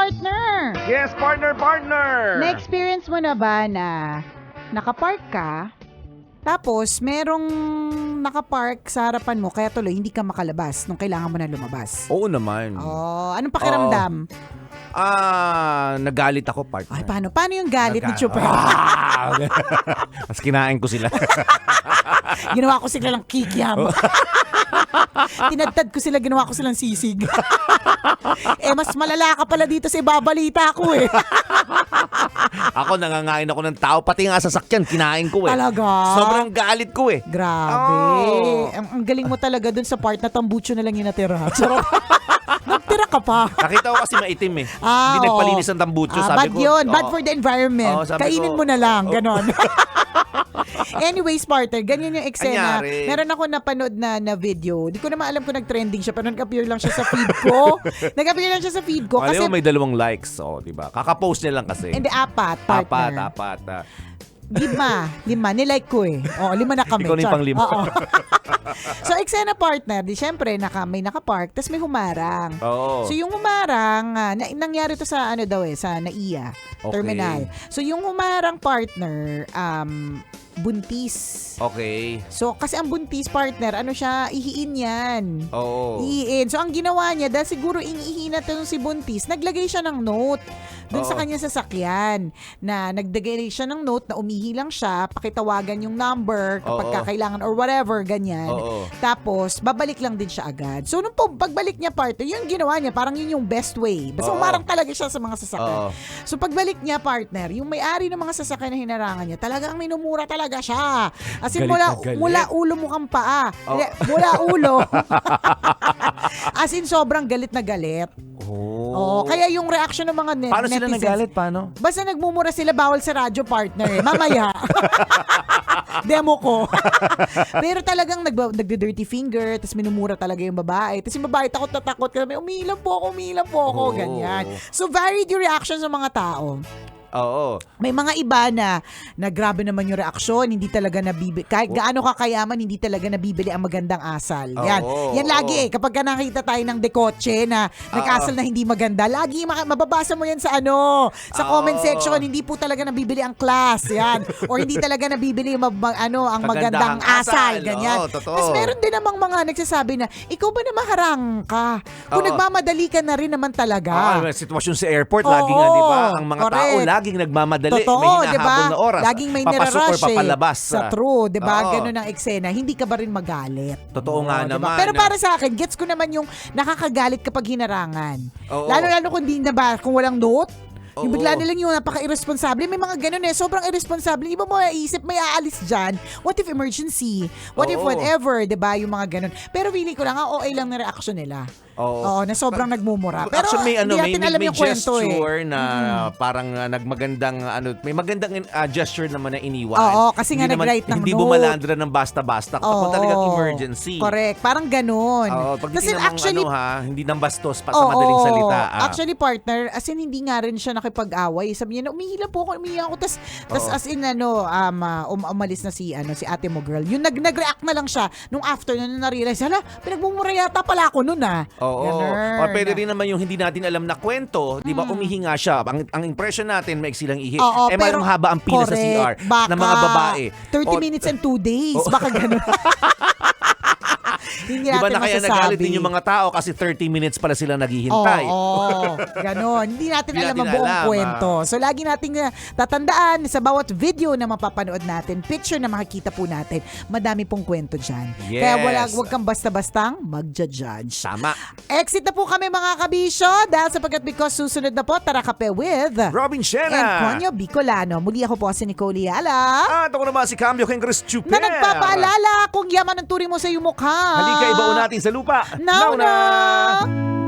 partner! Yes, partner! Na-experience mo na ba na nakapark ka, tapos merong nakapark sa harapan mo, kaya tuloy hindi ka makalabas nung kailangan mo na lumabas? Oo naman. Oh, anong pakiramdam? Nagalit ako, partner. Ay, paano yung galit ni Chuper? Mas kinain ko sila. Ginawa ko sila lang kikiam. Tinadtad ko sila, ginawa ko silang sisig. Mas malala ka pala dito sa ibabalita ko eh. Ako, nangangain ako ng tao. Pati nga sasakyan, kinain ko eh. Talaga? Sobrang galit ko eh. Grabe. Oh. Ang galing mo talaga dun sa part na tambucho na lang yung natira. Charot. Nagtira ka pa. Nakita ko kasi maitim eh. Hindi nagpalinis ang tambucho. Sabi bad ko, yun. Bad for the environment. Kainin mo na lang. Ganon. Anyways, partner, ganyan yung eksena. Anyari. Meron ako napanood na video. Di ko naman alam kung nag-trending siya, pero nag-appear lang siya sa feed ko. Nag-appear lang siya sa feed ko. Alam Kasi, mo, may 2 likes. Diba? Kakapost niya lang kasi. hindi, 4, partner. Apat. 5. Nilike ko eh. 5 na kami. Ikaw na yung pang-5. Oo. So, eksena partner, di syempre, may nakapark, tapos may humarang. Oo. So, yung humarang, nangyari to sa sa NAIA terminal. So, yung humarang partner, buntis. Okay. So, kasi ang buntis partner, ihiin yan. Oo. Ihiin. So, ang ginawa niya, dahil siguro iniihin na si buntis, naglagay siya ng note dun sa kanya sasakyan. Na naglagay siya ng note na umihi lang siya, pakitawagan yung number kapag kailangan or whatever, ganyan. Oo. Tapos, babalik lang din siya agad. So, nung pagbalik niya partner, yung ginawa niya, parang yun yung best way. Basta umarang talaga siya sa mga sasakyan. So, pagbalik niya partner, yung may-ari ng mga sasakyan na hinarangan niya, talagang minumura talaga siya. As in, mula ulo mo kang paa. Mula ulo. As in, sobrang galit na galit. Kaya yung reaction ng mga netizens. Paano sila nagalit? Paano? Basta nagmumura sila, bawal sa radyo partner. Mamaya. Demo ko. Pero talagang nagde-dirty finger, tapos minumura talaga yung babae. Tapos yung babae takot na takot. Umiilang po ako. Ganyan. So, varied yung reaction sa mga tao. Oo. May mga iba na grabe naman yung reaksyon, hindi talaga nabibili. Kahit gaano kakyaman, hindi talaga nabibili ang magandang asal. Yan lagi kapag nakita tayo ng dekotse na nag-asal na hindi maganda, lagi mababasa mo yan sa comment section, hindi po talaga nabibili ang class. Yan. Or hindi talaga nabibili ang magandang asal. Ganyan. Tapos meron din namang mga nagsasabi na, ikaw ba na maharang ka? Kung nagmamadali ka na rin naman talaga. Sitwasyon sa airport, lagi nga, di ba? Ang mga tao, laging nagmamadali. Totoo, may hinahabol na oras. Laging may papasok or papalabas. Sa true, di ba? Ganun ang eksena. Hindi ka ba rin magalit? Totoo nga diba? naman. Pero para sa akin, gets ko naman yung nakakagalit kapag hinarangan. Lalo kung walang note. Yung bigla nilang yung napaka-irresponsable. May mga ganun sobrang irresponsible. Iba mo iisip, may aalis dyan. What if emergency? What if whatever? Diba? Yung mga ganun. Pero really ko lang, OA lang na reaction nila. Oo, na sobrang nagmumura. Pero actually, hindi natin alam yung kwento gesture na parang nagmagandang, may magandang gesture naman na iniwan. Oo, kasi nga nag-write ng Hindi note. bumalandra ng basta-basta. Kapag talagang emergency. Correct. Parang ganun. Pag kasi hindi actually, hindi nang bastos pa sa madaling salita. Actually, partner, as in, hindi nga rin siya nakipag-away. Sabi niya na, umihi ako. Tas as in, umalis na si ate mo girl. Yung nag-react na lang siya nung after na na-realize, pinagmumura yata pala ako nun Oo. O pwede rin naman yung hindi natin alam na kwento, di ba, umihinga siya. Ang impression natin, maiksi lang ihi. Mayroong haba ang pila sa CR ng mga babae. 30 minutes and 2 days. Baka ganun. Hindi natin diba na kaya masasabi. nagalit din yung mga tao kasi 30 minutes pala sila naghihintay. Ganon. Hindi natin alam ang buong kwento. So, lagi nating tatandaan sa bawat video na mapapanood natin, picture na makikita po natin, madami pong kwento dyan. Yes. Kaya wag kang basta-bastang magja-judge. Tama. Exit na po kami mga kabisyo dahil sapagkat because susunod na po, Tara Kape with Robin Shena and Conyo Bicolano. Muli ako po si Nicole Yala. At ako naman si Cambio Kengres Chuper. Na nagpapaalala kung yaman ang turing mo sa iyong mukha. Halika, ibaon natin sa lupa. Now na!